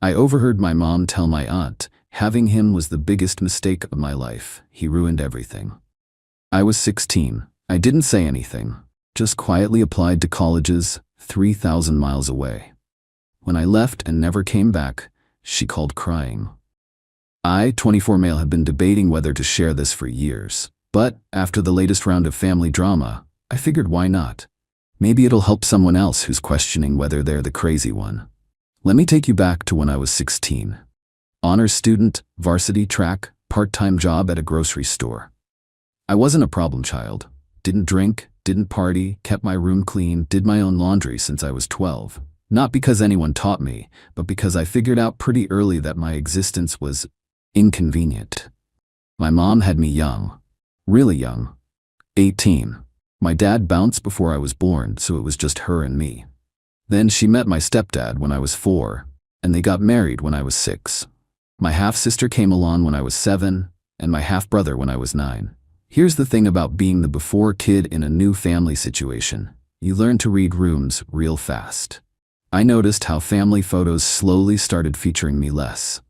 I overheard my mom tell my aunt, having him was the biggest mistake of my life. He ruined everything. I was 16. I didn't say anything, just quietly applied to colleges 3,000 miles away. When I left and never came back, she called crying. I, 24 male, have been debating whether to share this for years, but after the latest round of family drama, I figured why not? Maybe it'll help someone else who's questioning whether they're the crazy one. Let me take you back to when I was 16. Honors student, varsity track, part-time job at a grocery store. I wasn't a problem child. Didn't drink, didn't party, kept my room clean, did my own laundry since I was 12. Not because anyone taught me, but because I figured out pretty early that my existence was inconvenient. My mom had me young. Really young. 18. My dad bounced before I was born, so it was just her and me. Then she met my stepdad when I was 4, and they got married when I was 6. My half-sister came along when I was 7, and my half-brother when I was 9. Here's the thing about being the before kid in a new family situation. You learn to read rooms real fast. I noticed how family photos slowly started featuring me less.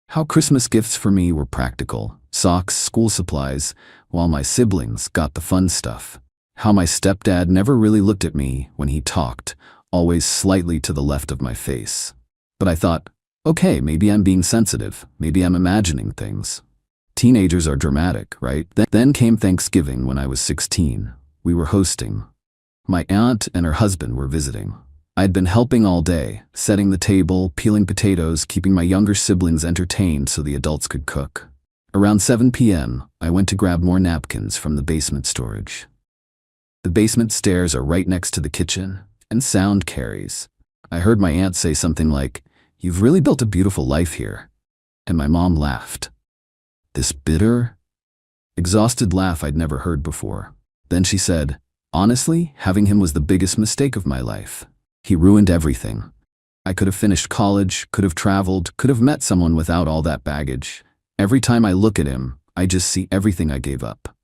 How Christmas gifts for me were practical, socks, school supplies, while my siblings got the fun stuff. How my stepdad never really looked at me when he talked, always slightly to the left of my face. But I thought, okay, maybe I'm being sensitive, maybe I'm imagining things. Teenagers are dramatic, right? Then came Thanksgiving when I was 16. We were hosting. My aunt and her husband were visiting. I'd been helping all day, setting the table, peeling potatoes, keeping my younger siblings entertained so the adults could cook. Around 7 p.m., I went to grab more napkins from the basement storage. The basement stairs are right next to the kitchen, and sound carries. I heard my aunt say something like, "You've really built a beautiful life here." And my mom laughed. This bitter, exhausted laugh I'd never heard before. Then she said, "Honestly, having him was the biggest mistake of my life. He ruined everything. I could have finished college, could have traveled, could have met someone without all that baggage. Every time I look at him, I just see everything I gave up."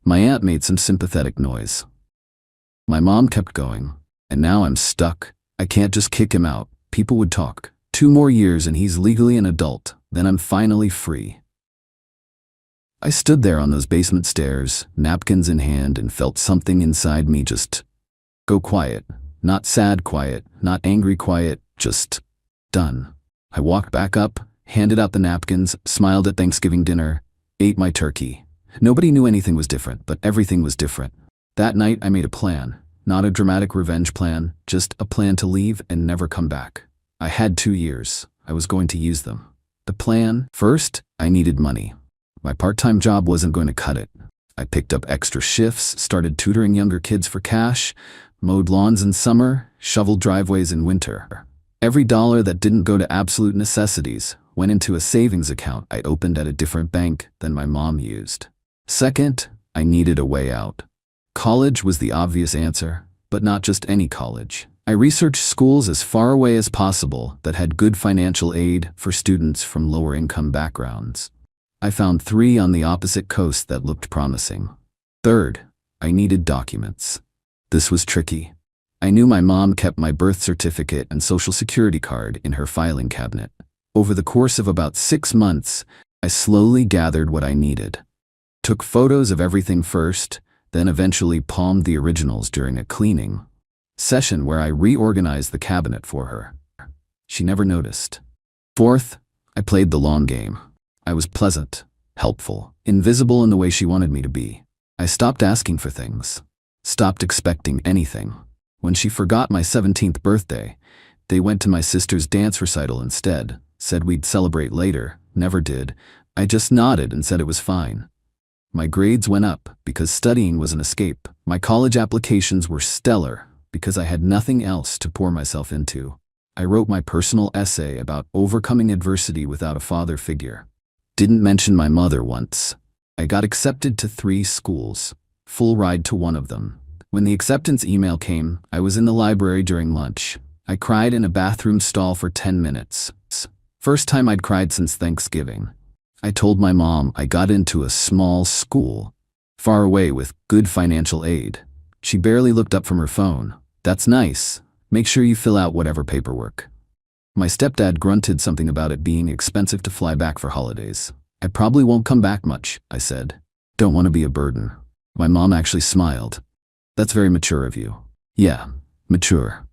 My aunt made some sympathetic noise. My mom kept going, "And now I'm stuck. I can't just kick him out. People would talk. 2 more years and he's legally an adult. Then I'm finally free." I stood there on those basement stairs, napkins in hand, and felt something inside me just go quiet. Not sad quiet, not angry quiet, just done. I walked back up, handed out the napkins, smiled at Thanksgiving dinner, ate my turkey. Nobody knew anything was different, but everything was different. That night I made a plan. Not a dramatic revenge plan, just a plan to leave and never come back. I had 2 years. I was going to use them. The plan: first, I needed money. My part-time job wasn't going to cut it. I picked up extra shifts, started tutoring younger kids for cash, mowed lawns in summer, shoveled driveways in winter. Every dollar that didn't go to absolute necessities went into a savings account I opened at a different bank than my mom used. Second, I needed a way out. College was the obvious answer, but not just any college. I researched schools as far away as possible that had good financial aid for students from lower-income backgrounds. I found 3 on the opposite coast that looked promising. Third, I needed documents. This was tricky. I knew my mom kept my birth certificate and social security card in her filing cabinet. Over the course of about 6 months, I slowly gathered what I needed. Took photos of everything first, then eventually palmed the originals during a cleaning session where I reorganized the cabinet for her. She never noticed. Fourth, I played the long game. I was pleasant, helpful, invisible in the way she wanted me to be. I stopped asking for things. Stopped expecting anything. When she forgot my 17th birthday, they went to my sister's dance recital instead, said we'd celebrate later, never did. I just nodded and said it was fine. My grades went up because studying was an escape. My college applications were stellar because I had nothing else to pour myself into. I wrote my personal essay about overcoming adversity without a father figure. Didn't mention my mother once. I got accepted to 3 schools. Full ride to one of them. When the acceptance email came, I was in the library during lunch. I cried in a bathroom stall for 10 minutes. First time I'd cried since Thanksgiving. I told my mom I got into a small school, far away with good financial aid. She barely looked up from her phone. "That's nice. Make sure you fill out whatever paperwork." My stepdad grunted something about it being expensive to fly back for holidays. I probably won't come back much, I said. Don't want to be a burden. My mom actually smiled. That's very mature of you. Yeah, mature.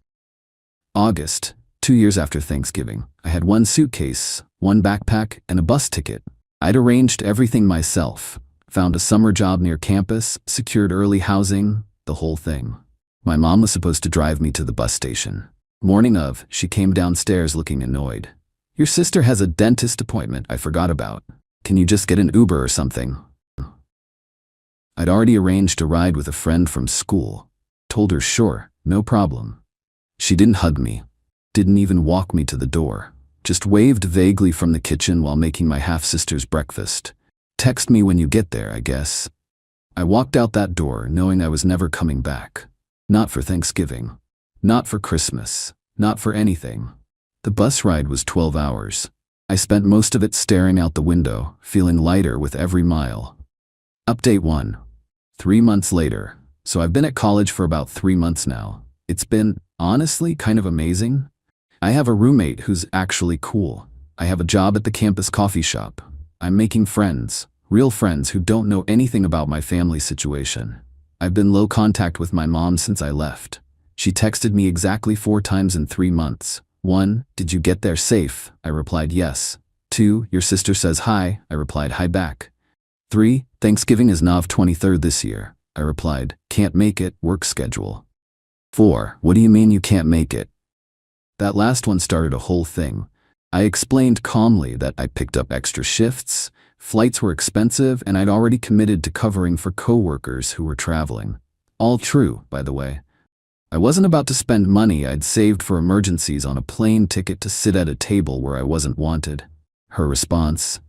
August, 2 years after Thanksgiving. I had one suitcase, one backpack, and a bus ticket. I'd arranged everything myself. Found a summer job near campus, secured early housing, the whole thing. My mom was supposed to drive me to the bus station. Morning of, she came downstairs looking annoyed. Your sister has a dentist appointment I forgot about. Can you just get an Uber or something? I'd already arranged a ride with a friend from school. Told her sure, no problem. She didn't hug me. Didn't even walk me to the door. Just waved vaguely from the kitchen while making my half-sister's breakfast. Text me when you get there, I guess. I walked out that door knowing I was never coming back. Not for Thanksgiving. Not for Christmas. Not for anything. The bus ride was 12 hours. I spent most of it staring out the window, feeling lighter with every mile. Update 1. 3 months later. So I've been at college for about 3 months now. It's been, honestly, kind of amazing. I have a roommate who's actually cool. I have a job at the campus coffee shop. I'm making friends, real friends who don't know anything about my family situation. I've been low contact with my mom since I left. She texted me exactly 4 times in 3 months. 1, did you get there safe? I replied yes. 2, your sister says hi. I replied hi back. 3, Thanksgiving is Nov 23rd this year. I replied, can't make it, work schedule. 4, what do you mean you can't make it? That last one started a whole thing. I explained calmly that I picked up extra shifts, flights were expensive, and I'd already committed to covering for coworkers who were traveling. All true, by the way. I wasn't about to spend money I'd saved for emergencies on a plane ticket to sit at a table where I wasn't wanted. Her response,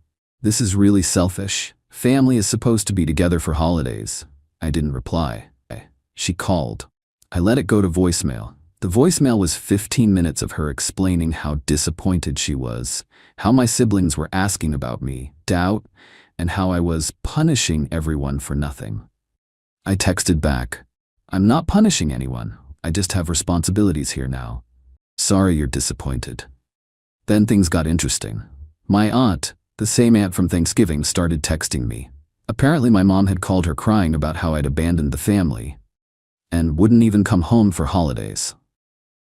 this is really selfish. Family is supposed to be together for holidays. I didn't reply. She called. I let it go to voicemail. The voicemail was 15 minutes of her explaining how disappointed she was, how my siblings were asking about me, doubt, and how I was punishing everyone for nothing. I texted back, I'm not punishing anyone. I just have responsibilities here now. Sorry you're disappointed. Then things got interesting. My aunt, the same aunt from Thanksgiving, started texting me. Apparently my mom had called her crying about how I'd abandoned the family and wouldn't even come home for holidays.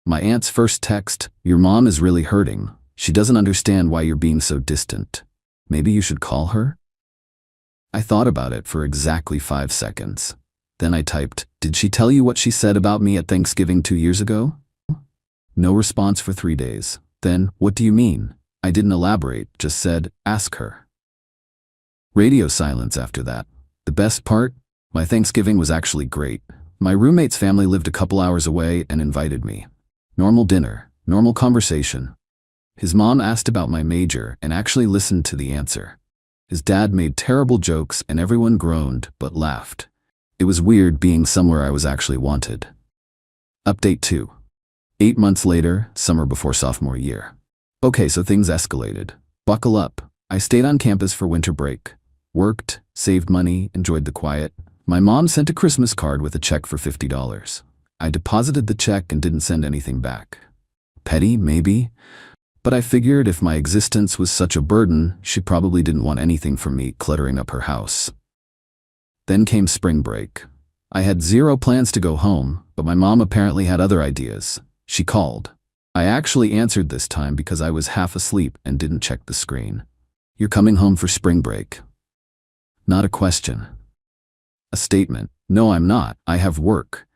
My aunt's first text, your mom is really hurting. She doesn't understand why you're being so distant. Maybe you should call her? I thought about it for exactly 5 seconds. Then I typed, did she tell you what she said about me at Thanksgiving 2 years ago? No response for 3 days. Then, what do you mean? I didn't elaborate, just said, ask her. Radio silence after that. The best part? My Thanksgiving was actually great. My roommate's family lived a couple hours away and invited me. Normal dinner, normal conversation. His mom asked about my major and actually listened to the answer. His dad made terrible jokes and everyone groaned but laughed. It was weird being somewhere I was actually wanted. Update 2. 8 months later, summer before sophomore year. Okay, so things escalated. Buckle up. I stayed on campus for winter break. Worked, saved money, enjoyed the quiet. My mom sent a Christmas card with a check for $50. I deposited the check and didn't send anything back. Petty, maybe? But I figured if my existence was such a burden, she probably didn't want anything from me cluttering up her house. Then came spring break. I had zero plans to go home, but my mom apparently had other ideas. She called. I actually answered this time because I was half asleep and didn't check the screen. You're coming home for spring break. Not a question. A statement. No, I'm not. I have work.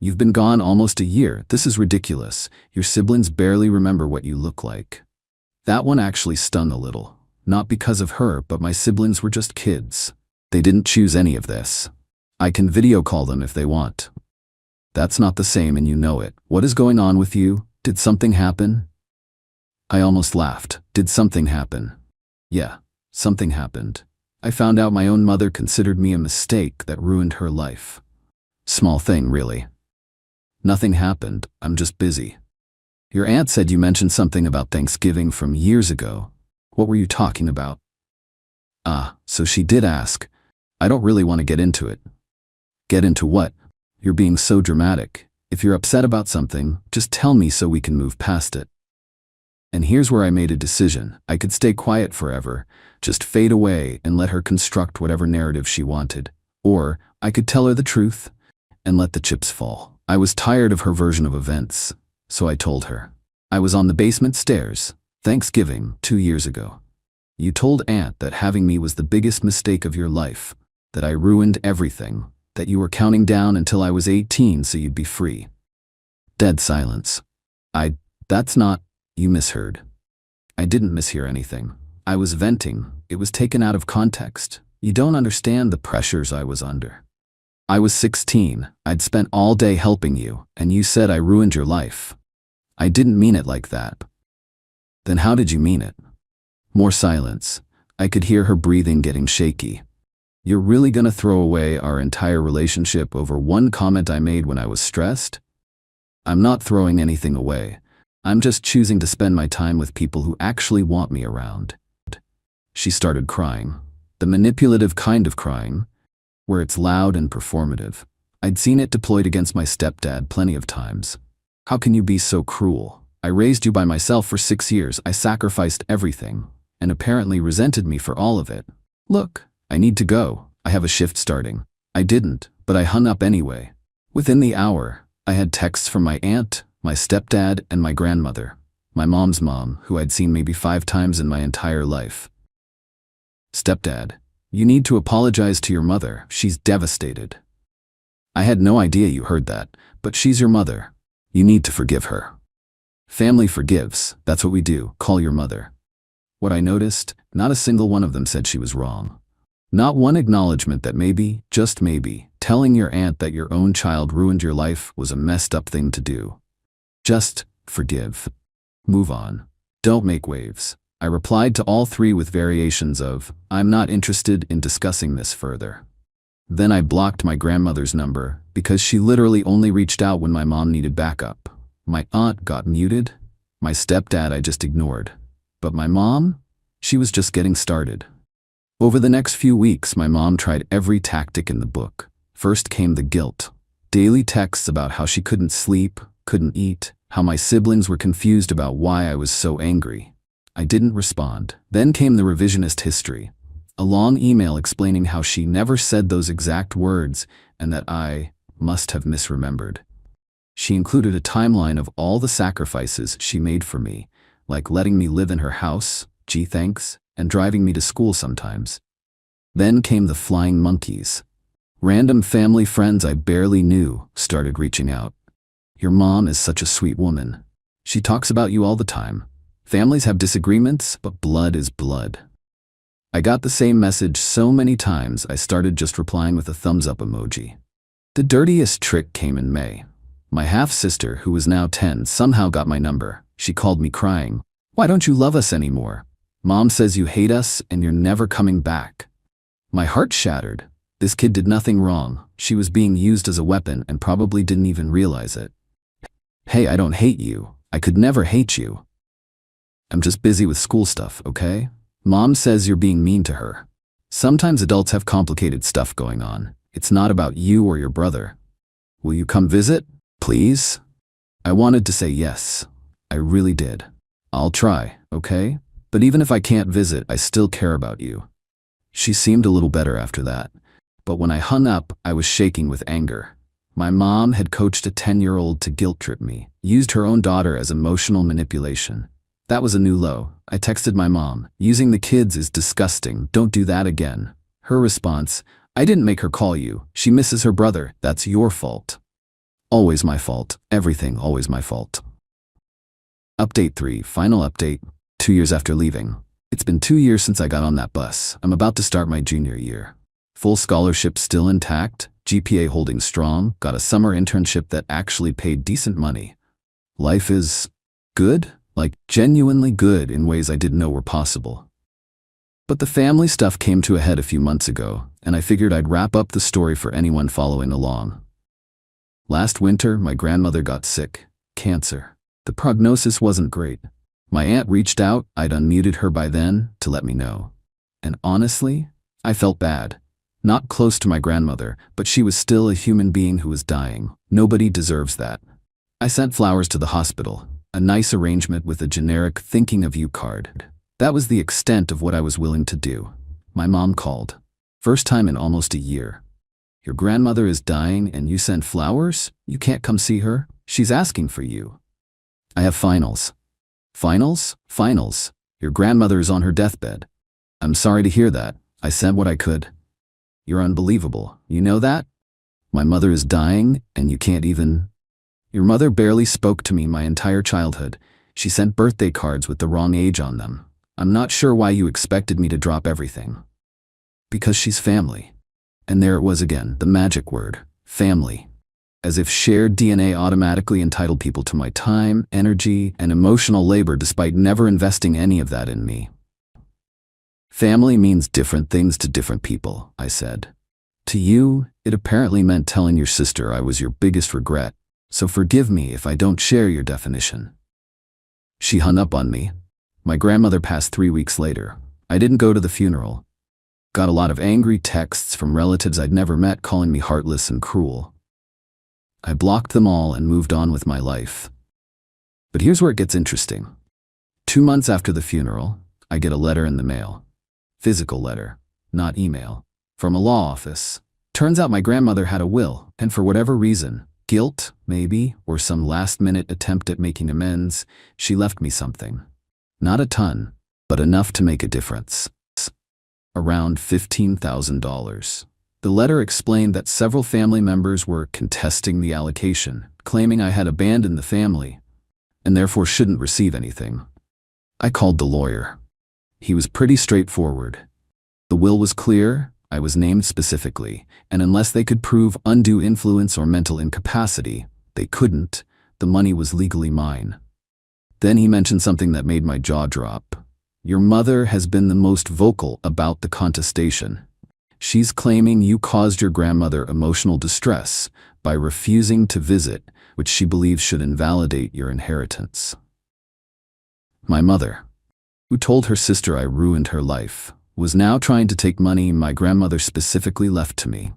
You've been gone almost a year. This is ridiculous. Your siblings barely remember what you look like. That one actually stung a little. Not because of her, but my siblings were just kids. They didn't choose any of this. I can video call them if they want. That's not the same and you know it. What is going on with you? Did something happen? I almost laughed. Did something happen? Yeah, something happened. I found out my own mother considered me a mistake that ruined her life. Small thing, really. Nothing happened. I'm just busy. Your aunt said you mentioned something about Thanksgiving from years ago. What were you talking about? Ah, so she did ask. I don't really want to get into it. Get into what? You're being so dramatic. If you're upset about something, just tell me so we can move past it. And here's where I made a decision. I could stay quiet forever, just fade away and let her construct whatever narrative she wanted. Or I could tell her the truth and let the chips fall. I was tired of her version of events, so I told her. I was on the basement stairs, Thanksgiving 2 years ago. You told Aunt that having me was the biggest mistake of your life, that I ruined everything, that you were counting down until I was 18 so you'd be free. Dead silence. That's not, you misheard. I didn't mishear anything. I was venting. It was taken out of context. You don't understand the pressures I was under. I was 16. I'd spent all day helping you, and you said I ruined your life. I didn't mean it like that. Then how did you mean it? More silence. I could hear her breathing getting shaky. You're really gonna throw away our entire relationship over one comment I made when I was stressed? I'm not throwing anything away. I'm just choosing to spend my time with people who actually want me around. She started crying. The manipulative kind of crying, where it's loud and performative. I'd seen it deployed against my stepdad plenty of times. How can you be so cruel? I raised you by myself for 6 years. I sacrificed everything, and apparently resented me for all of it. Look, I need to go. I have a shift starting. I didn't, but I hung up anyway. Within the hour, I had texts from my aunt, my stepdad, and my grandmother, my mom's mom, who I'd seen maybe 5 times in my entire life. Stepdad, you need to apologize to your mother. She's devastated. I had no idea you heard that, but she's your mother. You need to forgive her. Family forgives. That's what we do. Call your mother. What I noticed, not a single one of them said she was wrong. Not one acknowledgement that maybe, just maybe, telling your aunt that your own child ruined your life was a messed up thing to do. Just forgive. Move on. Don't make waves. I replied to all 3 with variations of, I'm not interested in discussing this further. Then I blocked my grandmother's number because she literally only reached out when my mom needed backup. My aunt got muted. My stepdad I just ignored. But my mom? She was just getting started. Over the next few weeks, my mom tried every tactic in the book. First came the guilt. Daily texts about how she couldn't sleep, couldn't eat, how my siblings were confused about why I was so angry. I didn't respond. Then came the revisionist history. A long email explaining how she never said those exact words and that I must have misremembered. She included a timeline of all the sacrifices she made for me, like letting me live in her house, gee thanks, and driving me to school sometimes. Then came the flying monkeys. Random family friends I barely knew started reaching out. Your mom is such a sweet woman. She talks about you all the time. Families have disagreements, but blood is blood. I got the same message so many times I started just replying with a thumbs up emoji. The dirtiest trick came in May. My half-sister, who was now 10, somehow got my number. She called me crying. Why don't you love us anymore? Mom says you hate us and you're never coming back. My heart shattered. This kid did nothing wrong. She was being used as a weapon and probably didn't even realize it. Hey, I don't hate you. I could never hate you. I'm just busy with school stuff, okay? Mom says you're being mean to her. Sometimes adults have complicated stuff going on. It's not about you or your brother. Will you come visit? Please? I wanted to say yes. I really did. I'll try, okay? But even if I can't visit, I still care about you. She seemed a little better after that. But when I hung up, I was shaking with anger. My mom had coached a 10-year-old to guilt trip me, used her own daughter as emotional manipulation. That was a new low. I texted my mom, using the kids is disgusting, don't do that again. Her response, I didn't make her call you. She misses her brother. That's your fault. Always my fault. Everything always my fault. Update 3, final update. 2 years after leaving. It's been 2 years since I got on that bus. I'm about to start my junior year. Full scholarship still intact, GPA holding strong, got a summer internship that actually paid decent money. Life is good, like genuinely good in ways I didn't know were possible. But the family stuff came to a head a few months ago, and I figured I'd wrap up the story for anyone following along. Last winter, my grandmother got sick, cancer. The prognosis wasn't great. My aunt reached out, I'd unmuted her by then, to let me know. And honestly, I felt bad. Not close to my grandmother, but she was still a human being who was dying. Nobody deserves that. I sent flowers to the hospital. A nice arrangement with a generic thinking of you card. That was the extent of what I was willing to do. My mom called. First time in almost a year. Your grandmother is dying and you send flowers? You can't come see her? She's asking for you. I have finals. Finals? Finals. Your grandmother is on her deathbed. I'm sorry to hear that. I said what I could. You're unbelievable. You know that? My mother is dying and you can't even... Your mother barely spoke to me my entire childhood. She sent birthday cards with the wrong age on them. I'm not sure why you expected me to drop everything. Because she's family. And there it was again, the magic word, family. As if shared DNA automatically entitled people to my time, energy, and emotional labor despite never investing any of that in me. Family means different things to different people, I said. To you, it apparently meant telling your sister I was your biggest regret, so forgive me if I don't share your definition. She hung up on me. My grandmother passed 3 weeks later. I didn't go to the funeral. Got a lot of angry texts from relatives I'd never met calling me heartless and cruel. I blocked them all and moved on with my life. But here's where it gets interesting. 2 months after the funeral, I get a letter in the mail. Physical letter, not email, from a law office. Turns out my grandmother had a will, and for whatever reason, guilt, maybe, or some last-minute attempt at making amends, she left me something. Not a ton, but enough to make a difference. Around $15,000. The letter explained that several family members were contesting the allocation, claiming I had abandoned the family, and therefore shouldn't receive anything. I called the lawyer. He was pretty straightforward. The will was clear, I was named specifically, and unless they could prove undue influence or mental incapacity, they couldn't, the money was legally mine. Then he mentioned something that made my jaw drop. Your mother has been the most vocal about the contestation. She's claiming you caused your grandmother emotional distress by refusing to visit, which she believes should invalidate your inheritance. My mother, who told her sister I ruined her life, was now trying to take money my grandmother specifically left to me.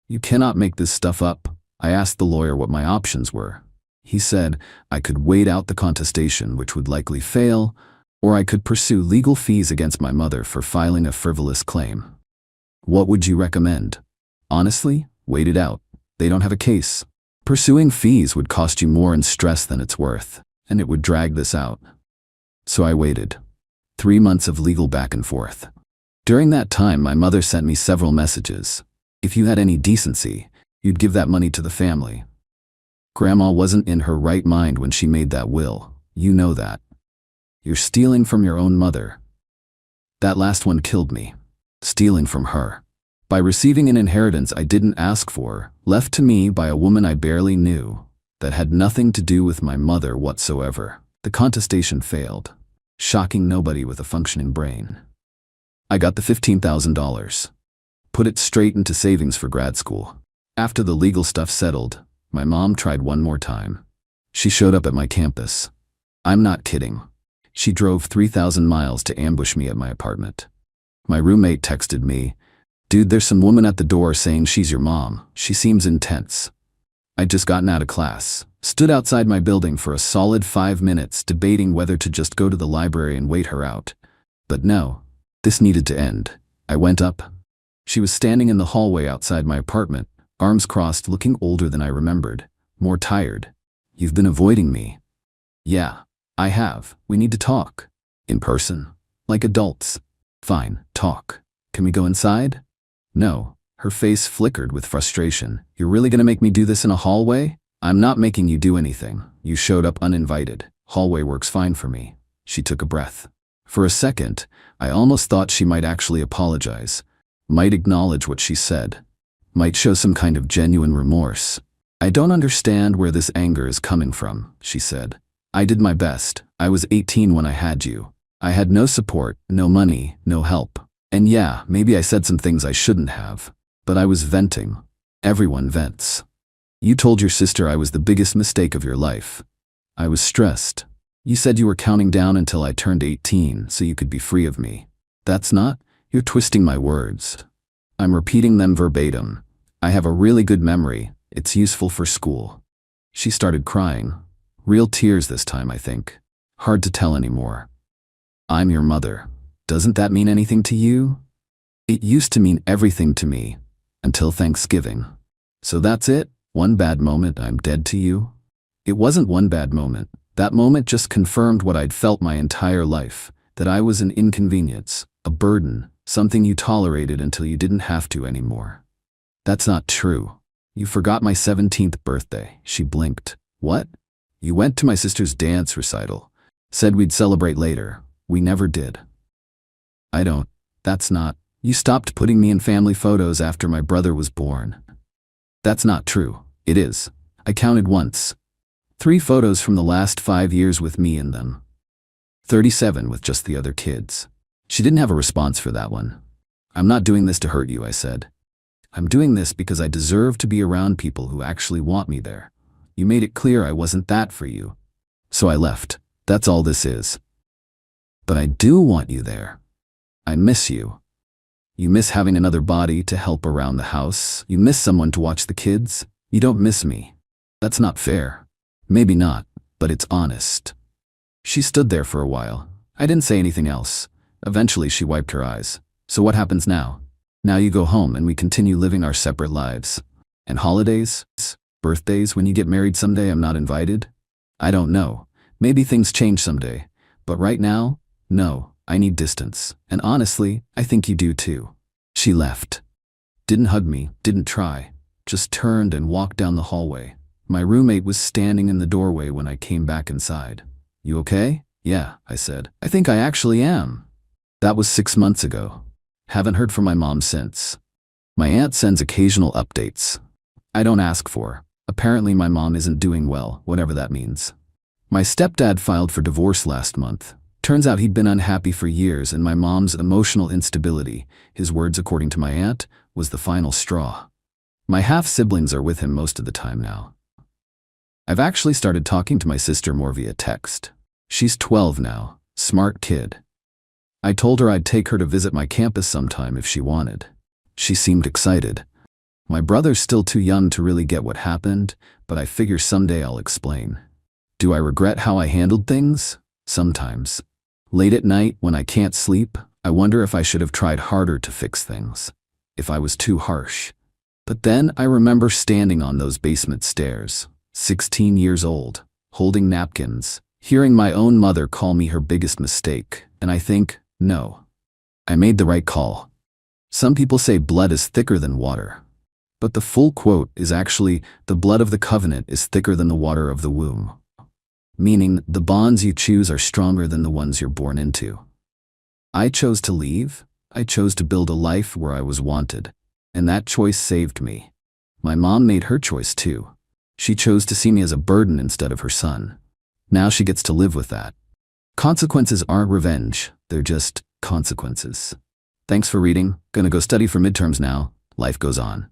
You cannot make this stuff up. I asked the lawyer what my options were. He said I could wait out the contestation, which would likely fail, or I could pursue legal fees against my mother for filing a frivolous claim. What would you recommend? Honestly, wait it out. They don't have a case. Pursuing fees would cost you more in stress than it's worth, and it would drag this out. So I waited. 3 months of legal back and forth. During that time, my mother sent me several messages. If you had any decency, you'd give that money to the family. Grandma wasn't in her right mind when she made that will. You know that. You're stealing from your own mother. That last one killed me. Stealing from her. By receiving an inheritance I didn't ask for, left to me by a woman I barely knew, that had nothing to do with my mother whatsoever. The contestation failed, shocking nobody with a functioning brain. I got the $15,000. Put it straight into savings for grad school. After the legal stuff settled, my mom tried one more time. She showed up at my campus. I'm not kidding. She drove 3,000 miles to ambush me at my apartment. My roommate texted me, "Dude, there's some woman at the door saying she's your mom. She seems intense." I'd just gotten out of class, stood outside my building for a solid 5 minutes debating whether to just go to the library and wait her out. But no, this needed to end. I went up. She was standing in the hallway outside my apartment, arms crossed, looking older than I remembered, more tired. "You've been avoiding me." "Yeah, I have. We need to talk. In person. Like adults." "Fine, talk. Can we go inside?" "No." Her face flickered with frustration. "You're really gonna make me do this in a hallway?" "I'm not making you do anything. You showed up uninvited. Hallway works fine for me." She took a breath. For a second, I almost thought she might actually apologize, might acknowledge what she said, might show some kind of genuine remorse. "I don't understand where this anger is coming from," she said. "I did my best. I was 18 when I had you. I had no support, no money, no help. And yeah, maybe I said some things I shouldn't have. But I was venting. Everyone vents. You told your sister I was the biggest mistake of your life. I was stressed. You said you were counting down until I turned 18 so you could be free of me. That's not. You're twisting my words. I'm repeating them verbatim. I have a really good memory. It's useful for school." She started crying. Real tears this time, I think. Hard to tell anymore. I'm your mother. Doesn't that mean anything to you? It used to mean everything to me, until Thanksgiving. So that's it? One bad moment, I'm dead to you? It wasn't one bad moment. That moment just confirmed what I'd felt my entire life, that I was an inconvenience, a burden, something you tolerated until you didn't have to anymore. That's not true. You forgot my 17th birthday. She blinked. What? You went to my sister's dance recital. Said we'd celebrate later. We never did. That's not. You stopped putting me in family photos after my brother was born. That's not true. It is. I counted once. 3 photos from the last 5 years with me in them. 37 with just the other kids. She didn't have a response for that one. I'm not doing this to hurt you, I said. I'm doing this because I deserve to be around people who actually want me there. You made it clear I wasn't that for you. So I left. That's all this is. But I do want you there. I miss you. You miss having another body to help around the house. You miss someone to watch the kids. You don't miss me. That's not fair. Maybe not, but it's honest. She stood there for a while. I didn't say anything else. Eventually she wiped her eyes. So what happens now? Now you go home and we continue living our separate lives. And holidays? Birthdays when you get married someday I'm not invited? I don't know. Maybe things change someday. But right now, no. I need distance, and honestly, I think you do too. She left. Didn't hug me, didn't try. Just turned and walked down the hallway. My roommate was standing in the doorway when I came back inside. You okay? Yeah, I said. I think I actually am. That was 6 months ago. Haven't heard from my mom since. My aunt sends occasional updates. I don't ask for. Apparently my mom isn't doing well, whatever that means. My stepdad filed for divorce last month. Turns out he'd been unhappy for years, and my mom's emotional instability, his words according to my aunt, was the final straw. My half-siblings are with him most of the time now. I've actually started talking to my sister more via text. She's 12 now, smart kid. I told her I'd take her to visit my campus sometime if she wanted. She seemed excited. My brother's still too young to really get what happened, but I figure someday I'll explain. Do I regret how I handled things? Sometimes. Late at night, when I can't sleep, I wonder if I should have tried harder to fix things. If I was too harsh. But then I remember standing on those basement stairs, 16 years old, holding napkins, hearing my own mother call me her biggest mistake, and I think, no. I made the right call. Some people say blood is thicker than water. But the full quote is actually, the blood of the covenant is thicker than the water of the womb. Meaning, the bonds you choose are stronger than the ones you're born into. I chose to leave. I chose to build a life where I was wanted. And that choice saved me. My mom made her choice too. She chose to see me as a burden instead of her son. Now she gets to live with that. Consequences aren't revenge. They're just consequences. Thanks for reading. Gonna go study for midterms now. Life goes on.